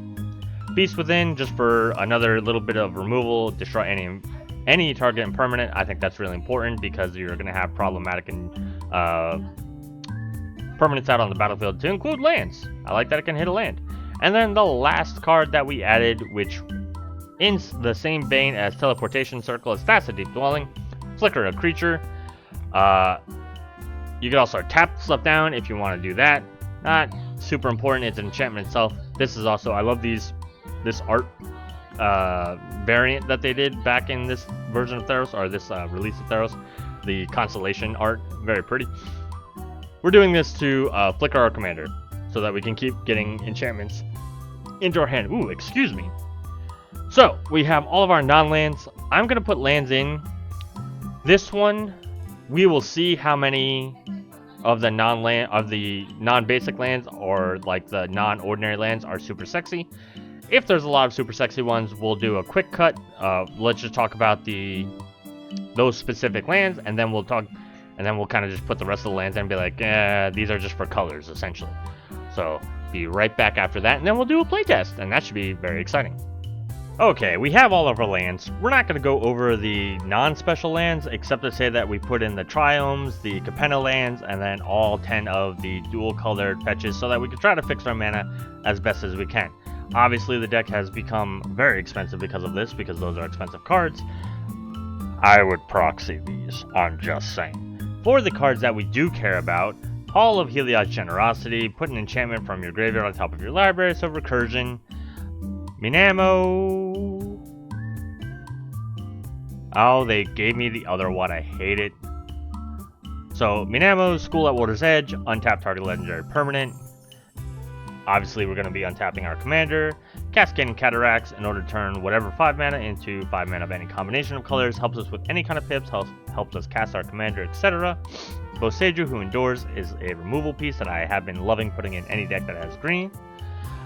Beast Within, just for another little bit of removal, destroy any target impermanent. I think that's really important because you're going to have problematic and permanents out on the battlefield, to include lands. I like that it can hit a land. And then the last card that we added, which in the same vein as Teleportation Circle, is Thassa Deep Dwelling. Flicker a creature. You can also tap stuff down if you want to do that. Not super important. It's an enchantment itself. This is also, I love this art variant that they did back in this version of Theros, or this release of Theros. The constellation art, very pretty. We're doing this to flicker our commander so that we can keep getting enchantments into our hand. Ooh, excuse me. So we have all of our non-lands. I'm gonna put lands in. This one, we will see how many of the non-basic lands or like the non-ordinary lands are super sexy. If there's a lot of super sexy ones, we'll do a quick cut. Let's just talk about those specific lands, and then we'll kind of just put the rest of the lands in and be like, these are just for colors, essentially. So be right back after that, and then we'll do a playtest, and that should be very exciting. Okay, we have all of our lands. We're not going to go over the non-special lands, except to say that we put in the Triomes, the Capenna lands, and then all 10 of the dual-colored fetches so that we can try to fix our mana as best as we can. Obviously, the deck has become very expensive because of this, because those are expensive cards. I would proxy these, I'm just saying. For the cards that we do care about, Hall of Heliod's Generosity, put an enchantment from your graveyard on top of your library, so recursion. Minamo. Oh, they gave me the other one. I hate it. So, Minamo, School at Water's Edge, untap target legendary permanent. Obviously, we're going to be untapping our commander. Cascading Cataracts, in order to turn whatever 5 mana into 5 mana of any combination of colors. Helps us with any kind of pips, helps us cast our commander, etc. Boseiju, Who Endures, is a removal piece that I have been loving putting in any deck that has green.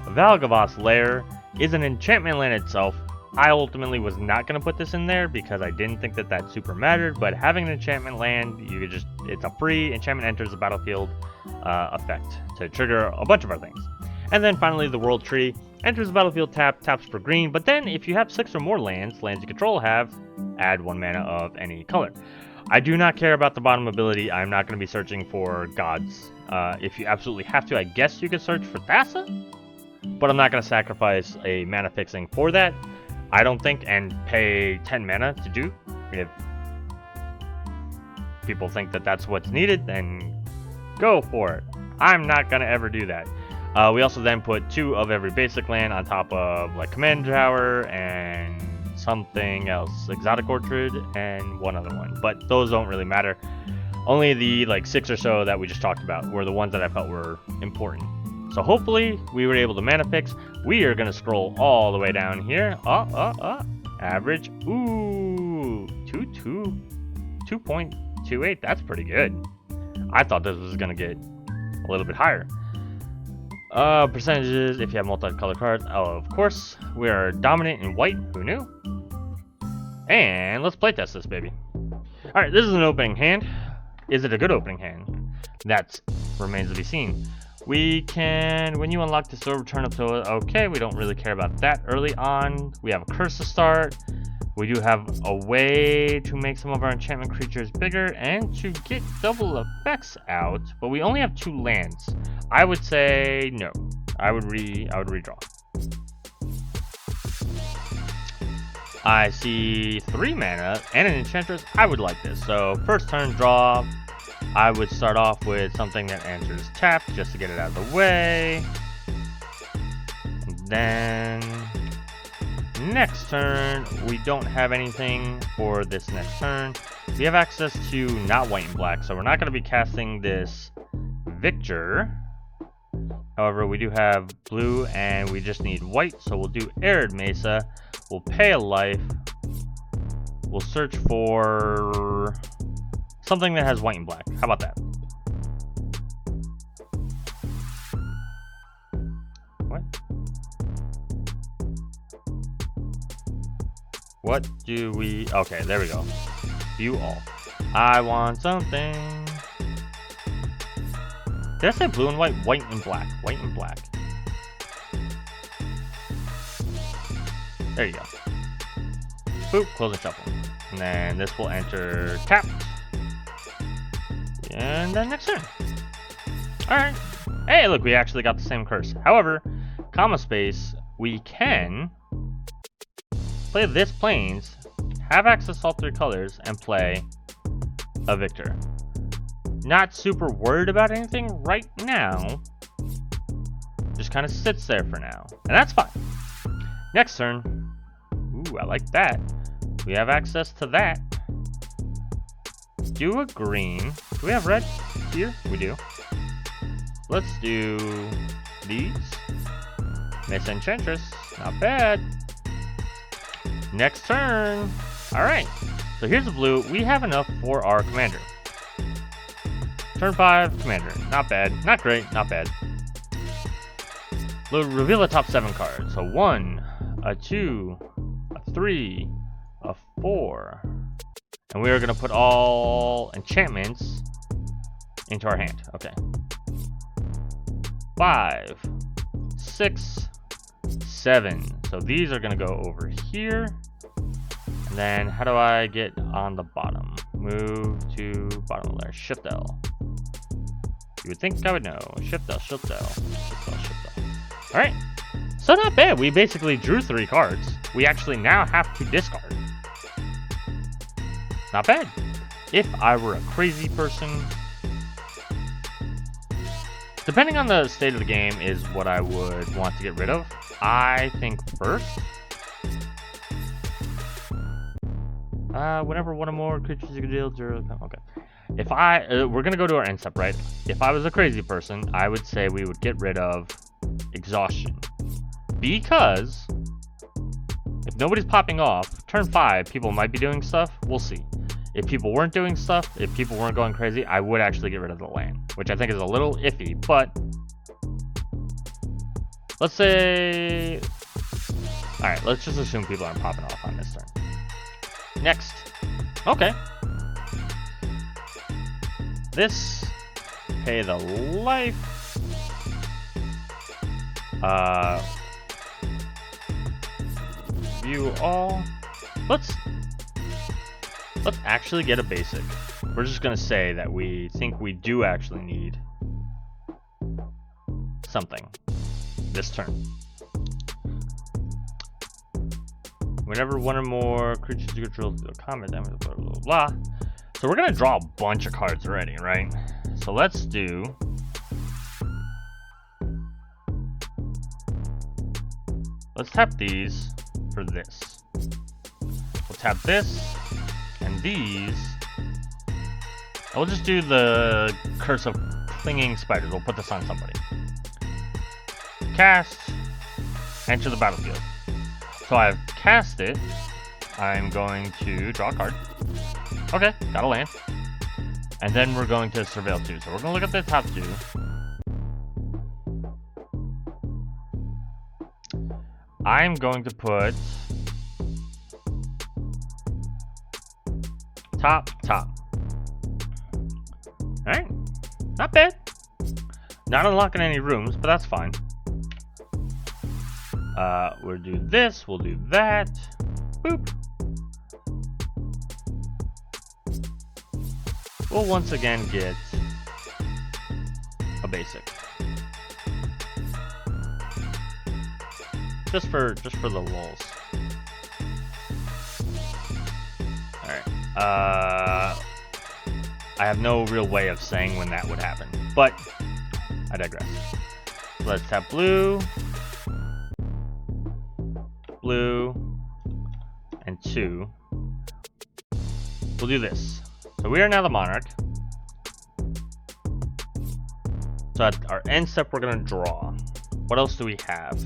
Valgavas Lair is an enchantment land itself. I ultimately was not going to put this in there because I didn't think that super mattered, but having an enchantment land, it's a free enchantment enters the battlefield effect to trigger a bunch of our things. And then finally, the World Tree enters the battlefield, taps for green, but then if you have 6 or more lands you control add 1 mana of any color. I do not care about the bottom ability. I'm not going to be searching for gods. If you absolutely have to, I guess you could search for Thassa, but I'm not going to sacrifice a mana fixing for that, I don't think, and pay 10 mana to do. If people think that that's what's needed, then go for it. I'm not going to ever do that. We also then put 2 of every basic land on top of like Command Tower and something else, Exotic Orchard and one other one, but those don't really matter. Only the like 6 or so that we just talked about were the ones that I felt were important. So hopefully we were able to mana picks. We are gonna scroll all the way down here. Average. Ooh, 2.28. That's pretty good. I thought this was gonna get a little bit higher. Percentages, if you have multicolored cards. Oh, of course. We are dominant in white. Who knew? And let's playtest this baby. Alright, this is an opening hand. Is it a good opening hand? That remains to be seen. We can, when you unlock this door, return up to, okay, we don't really care about that early on. We have a curse to start. We do have a way to make some of our enchantment creatures bigger and to get double effects out, but we only have 2 lands. I would say no. I would redraw. I see 3 mana and an enchantress. I would like this. So first turn draw, I would start off with something that enters tapped just to get it out of the way. And then next turn, we don't have anything for this next turn. We have access to not white and black, so we're not going to be casting this Victor. However, we do have blue and we just need white, so we'll do Arid Mesa. We'll pay a life. We'll search for something that has white and black. How about that? What? What do we... Okay, there we go. View all. I want something. Did I say blue and white? White and black. White and black. There you go. Boop, close and shuffle. And then this will enter tapped. And then next turn. Alright. Hey, look, we actually got the same curse. However, comma space, we can play this plains, have access to all 3 colors, and play a Victor. Not super worried about anything right now. Just kind of sits there for now. And that's fine. Next turn. Ooh, I like that. We have access to that. Do a green. Do we have red here? We do. Let's do these. Miss Enchantress. Not bad. Next turn. Alright. So here's the blue. We have enough for our commander. Turn 5, commander. Not bad. Not great. Not bad. Reveal the top 7 cards. So 1, a 2, a 3, a 4. And we are going to put all enchantments into our hand. Okay. 5, 6, 7. So these are going to go over here. And then how do I get on the bottom? Move to bottom layer. Shift L. You would think I would know. Shift L, Shift L, Shift L, Shift L. Alright. So not bad. We basically drew 3 cards. We actually now have to discard. Not bad. If I were a crazy person, depending on the state of the game is what I would want to get rid of. I think first, whenever one or more creatures you can deal 0. Okay. If we're gonna go to our end step, right? If I was a crazy person, I would say we would get rid of exhaustion, because if nobody's popping off, turn 5, people might be doing stuff. We'll see. If people weren't doing stuff, if people weren't going crazy, I would actually get rid of the land, which I think is a little iffy, but let's say, all right, let's just assume people aren't popping off on this turn. Next. Okay. This, pay the life. View all. Let's actually get a basic. We're just gonna say that we think we do actually need something this turn. Whenever one or more creatures you control do a combat damage, blah blah blah. So we're gonna draw a bunch of cards already, right? So let's do let's tap these for this. We'll tap this and these. We'll just do the curse of clinging spiders. We'll put this on somebody. Cast, enter the battlefield. So I've cast it. I'm going to draw a card. Okay, got a land. And then we're going to surveil 2. So we're going to look at the top 2. I'm going to put top. Alright, not bad. Not unlocking any rooms, but that's fine. We'll do this, we'll do that. Boop. We'll once again get a basic. Just for the lulz. Alright. I have no real way of saying when that would happen, but I digress. Let's tap blue, and 2. We'll do this. So we are now the monarch. So at our end step, we're gonna draw. What else do we have?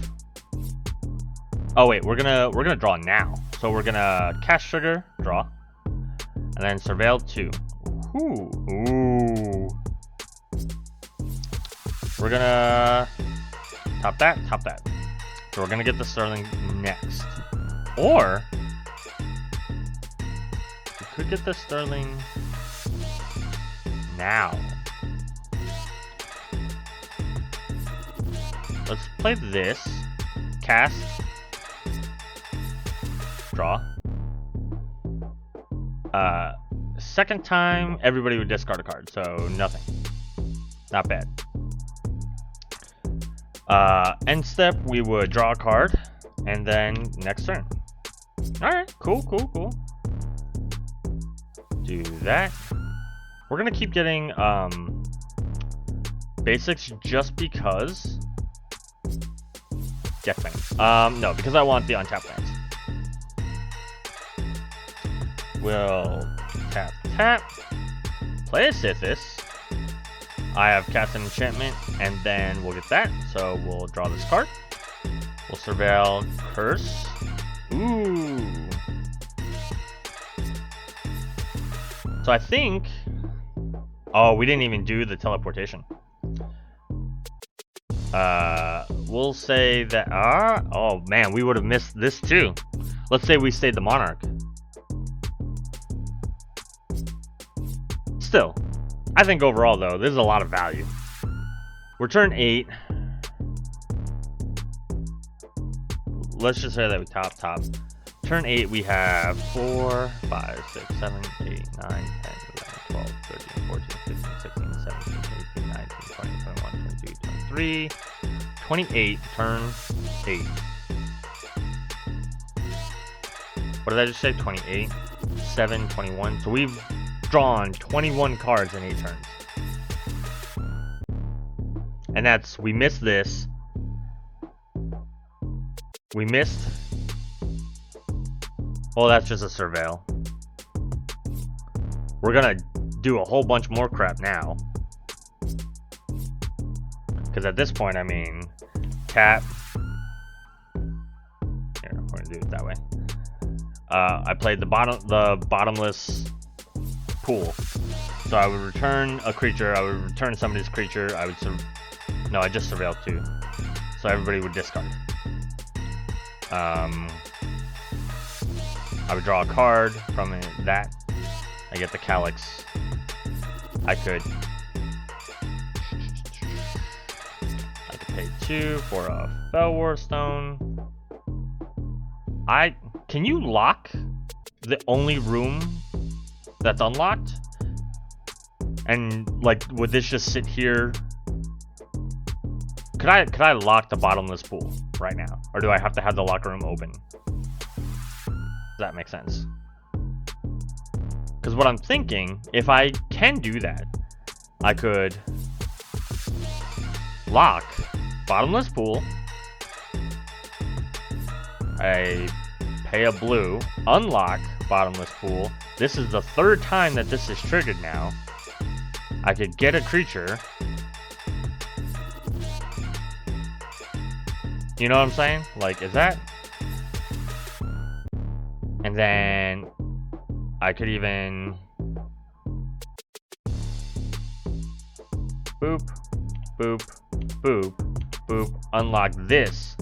Oh wait, we're gonna draw now. So we're gonna cast trigger, draw, and then surveil 2. Ooh. We're gonna top that. So we're gonna get the Sterling next. Or we could get the Sterling now. Let's play this. Cast. Draw. Second time, everybody would discard a card, so nothing. Not bad. End step, we would draw a card, and then next turn. Alright, cool. Do that. We're gonna keep getting basics just because. Deathbang. No, because I want the untapped lands. We'll tap, play a Sithis. I have cast an enchantment, and then we'll get that. So we'll draw this card. We'll surveil curse. Ooh. So I think. Oh, we didn't even do the teleportation. We'll say that. Oh man, we would have missed this too. Let's say we stayed the monarch. Still, I think overall though, there's a lot of value. We're turn 8. Let's just say that we top. Turn 8, we have 4, 5, 6, 7, 8, 9, 10, 11, 12, 13, 14, 15, 16, 17, 18, 19, 20, 21, 22, 23, 28, turn 8. What did I just say? 28, 7, 21. So we've drawn 21 cards in 8 turns. And that's, we missed this. We missed. Well, that's just a surveil. We're gonna do a whole bunch more crap now. Because at this point, I mean, tap. Here, we're gonna do it that way. I played the bottomless pool. So I would return a creature, I would return somebody's creature, I would no, I just surveilled 2. So everybody would discard. I would draw a card from that. I get the Calyx. I could pay 2 for a Felwar Stone. Can you lock the only room that's unlocked? And like, would this just sit here? Could I lock the bottomless pool right now? Or do I have to have the locker room open? Does that make sense? Because what I'm thinking, if I can do that, I could lock bottomless pool, I pay a blue, unlock bottomless pool. This is the third time that this is triggered now. I could get a creature. You know what I'm saying? Like, is that? And then I could even boop, boop, boop, boop, unlock this.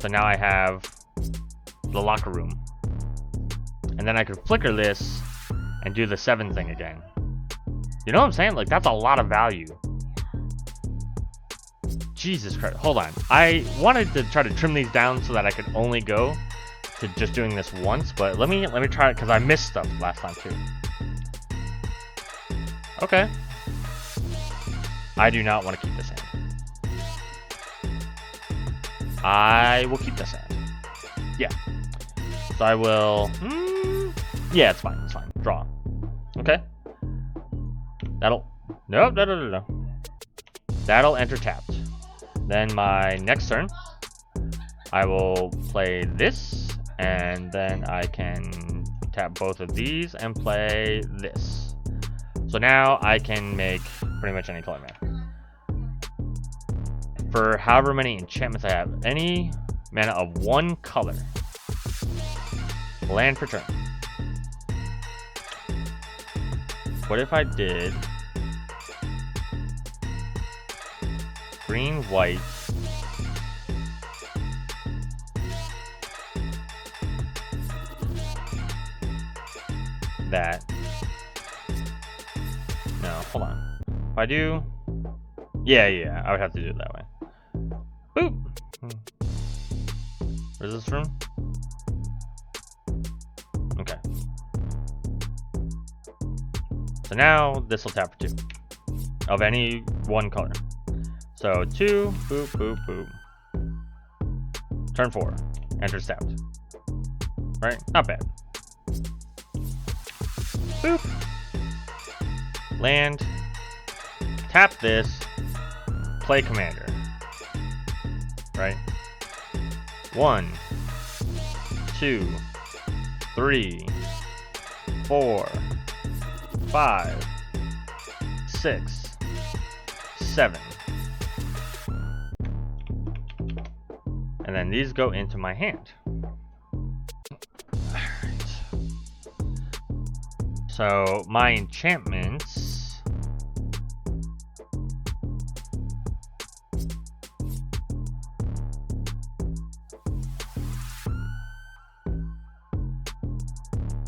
So now I have the locker room. And then I could flicker this and do the 7 thing again. You know what I'm saying? Like, that's a lot of value. Jesus Christ. Hold on. I wanted to try to trim these down so that I could only go to just doing this once, but let me try it because I missed stuff last time too. Okay. I do not want to keep this hand. I will keep this hand. Yeah. So I will. Yeah, it's fine. It's fine. Draw. Okay. That'll. No. That'll enter tapped. Then my next turn, I will play this, and then I can tap both of these and play this. So now I can make pretty much any color mana. For however many enchantments I have, any mana of 1 color. Land per turn. What if I did green, white, that? No, hold on. If I do, yeah, I would have to do it that way. Boop. Where's this room? Okay. So now this will tap for 2 of any 1 color. So 2, boop, boop, boop. Turn 4, enter tapped. Right? Not bad. Boop. Land. Tap this. Play commander. Right? 1, 2, 3, 4, 5, 6, 7. And then these go into my hand. Alright. So my enchantments.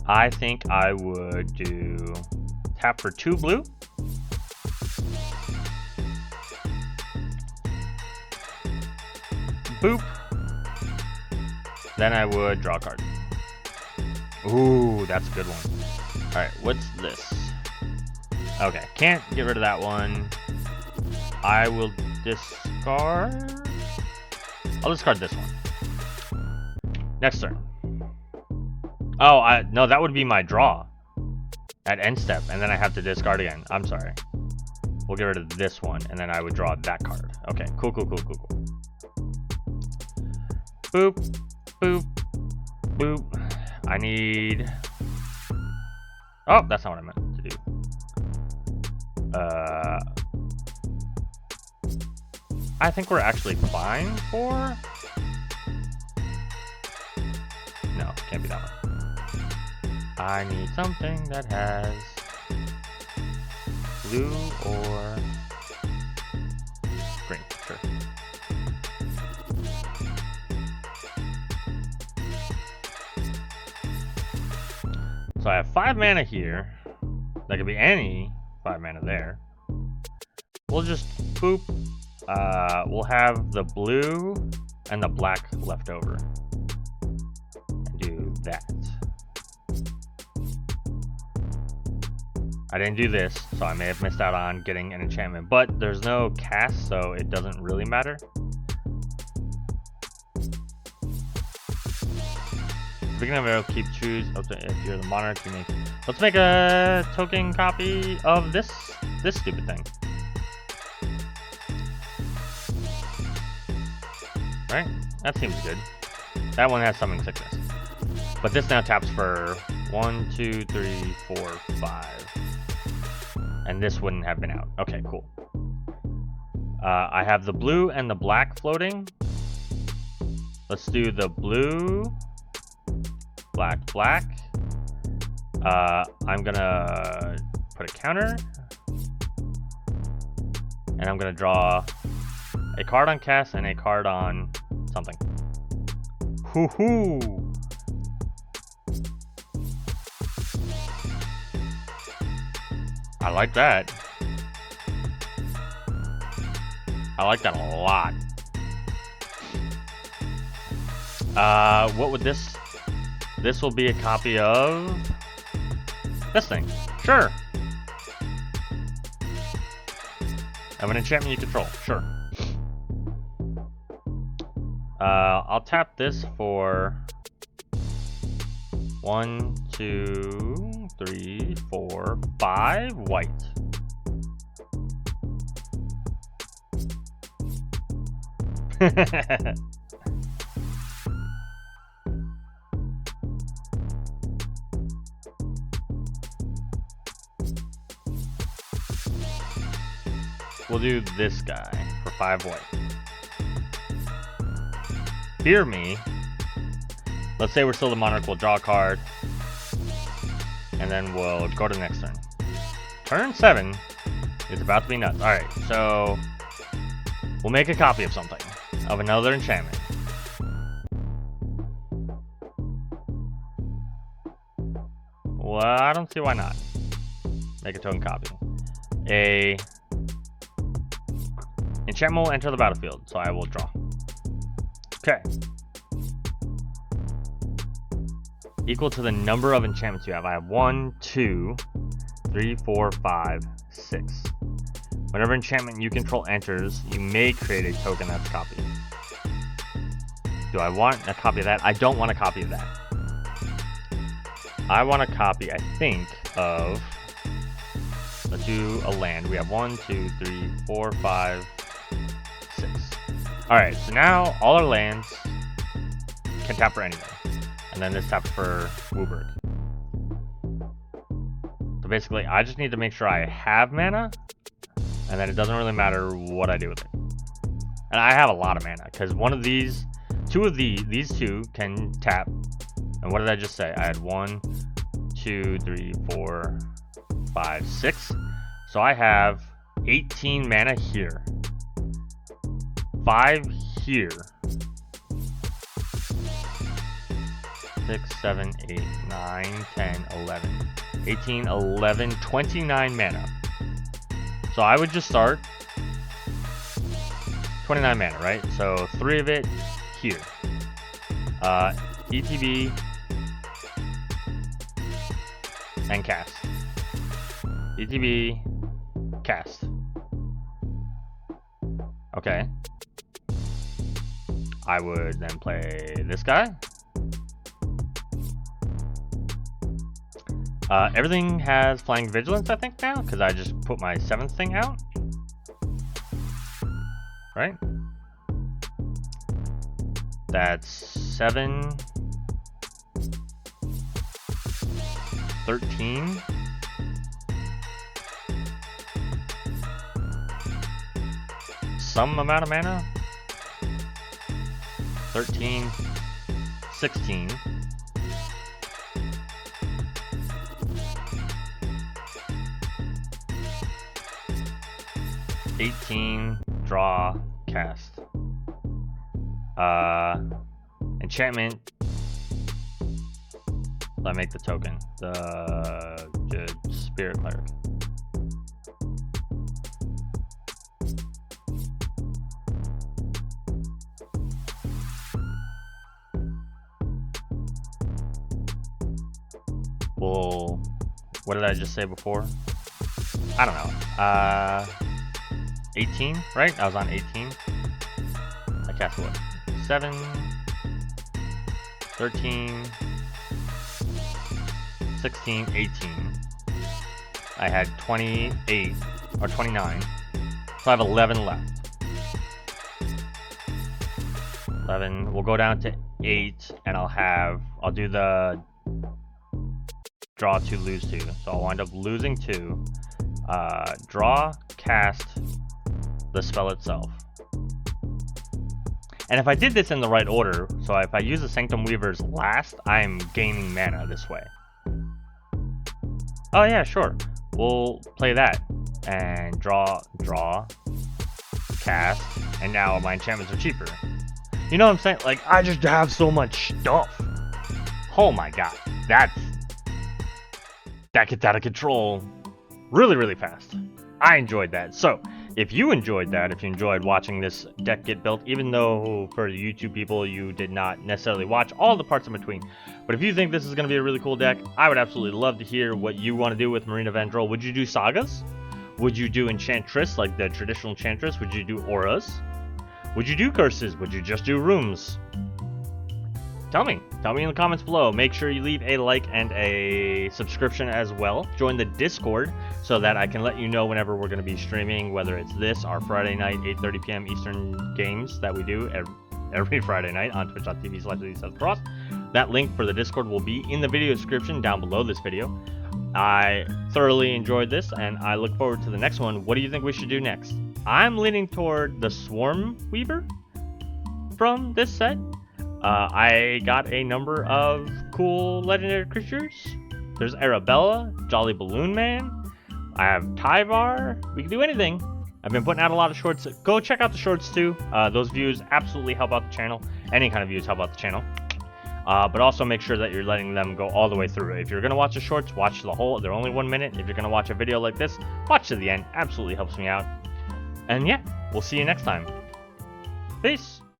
I think I would do tap for 2 blue. Boop. Then I would draw a card. Ooh, that's a good one. Alright, what's this? Okay, can't get rid of that one. I will discard. I'll discard this one. Next turn. Oh, no, that would be my draw at end step, and then I have to discard again. I'm sorry. We'll get rid of this one, and then I would draw that card. Okay, cool. Boop, boop, boop. I need. Oh, that's not what I meant to do. I think we're actually fine for. No, can't be that one. I need something that has blue or green. Sure. So I have 5 mana here. That could be any 5 mana there. We'll just boop. We'll have the blue and the black left over. And do that. I didn't do this, so I may have missed out on getting an enchantment. But there's no cast, so it doesn't really matter. Speaking of arrow, keep choose. If you're the monarch, you make. Let's make a token copy of this stupid thing. Right? That seems good. That one has summoning sickness. But this now taps for 1, 2, 3, 4, 5. And this wouldn't have been out. Okay, cool. I have the blue and the black floating. Let's do the blue, black, black. I'm gonna put a counter. And I'm gonna draw a card on cast and a card on something. Hoo-hoo! I like that. I like that a lot. What would this... This will be a copy of... this thing. Sure. Of an enchantment you control. Sure. I'll tap this for 1, 2, 3, 4, 5 white. We'll do this guy for 5 white. Hear me. Let's say we're still the monarch, we'll draw a card. And then we'll go to the next turn. Turn 7 is about to be nuts. Alright, so we'll make a copy of something. Of another enchantment. Well, I don't see why not. Make a token copy. A enchantment will enter the battlefield, so I will draw. Okay. Equal to the number of enchantments you have. I have 1, 2, 3, 4, 5, 6. Whenever enchantment you control enters, you may create a token that's copied. Do I want a copy of that? I don't want a copy of that. I want a copy, I think, of... Let's do a land. We have 1, 2, 3, 4, 5, 6. Alright, so now all our lands can tap for anything. And then this taps for Wooburg. So basically, I just need to make sure I have mana, and then it doesn't really matter what I do with it. And I have a lot of mana, because one of these, these two can tap. And what did I just say? I had 1, 2, 3, 4, 5, 6. So I have 18 mana here. 5 here. 6, 7, 8, 9, 10, 11, 18, 11, 29 mana. So I would just start 29 mana, right? So 3 of it here. ETB and cast. ETB, cast. Okay. I would then play this guy. Everything has Flying Vigilance, I think, now, because I just put my 7th thing out. Right? That's 7, 13. Some amount of mana. 13, 16. 18, draw, cast. Enchantment. Let me make the token. The Spirit Cleric. Well, what did I just say before? I don't know. 18, right? I was on 18. I cast what? 7, 13, 16, 18. I had 28 or 29. So I have 11 left. 11. We'll go down to 8, and I'll do the draw 2, lose 2. So I'll wind up losing 2. Draw, cast, the spell itself. And if I did this in the right order, so if I use the Sanctum Weavers last, I'm gaining mana this way. Oh yeah, sure. We'll play that. And draw, cast, and now my enchantments are cheaper. You know what I'm saying? Like, I just have so much stuff. Oh my god. That gets out of control really, really fast. I enjoyed that. So, if you enjoyed that, if you enjoyed watching this deck get built, even though for the YouTube people you did not necessarily watch all the parts in between, but if you think this is going to be a really cool deck, I would absolutely love to hear what you want to do with Marina Vendrell. Would you do Sagas? Would you do Enchantress, like the traditional Enchantress? Would you do Auras? Would you do Curses? Would you just do Rooms? Tell me in the comments below. Make sure you leave a like and a subscription as well. Join the Discord so that I can let you know whenever we're going to be streaming, whether it's this, our Friday night, 8:30 p.m. Eastern games that we do every Friday night on twitch.tv/Seth Cross. That link for the Discord will be in the video description down below this video. I thoroughly enjoyed this, and I look forward to the next one. What do you think we should do next? I'm leaning toward the Swarm Weaver from this set. I got a number of cool legendary creatures. There's Arabella, Jolly Balloon Man. I have Tyvar. We can do anything. I've been putting out a lot of shorts. Go check out the shorts too. Those views absolutely help out the channel. Any kind of views help out the channel. But also make sure that you're letting them go all the way through. If you're going to watch the shorts, watch the whole. They're only 1 minute. If you're going to watch a video like this, watch to the end. Absolutely helps me out. And yeah, we'll see you next time. Peace.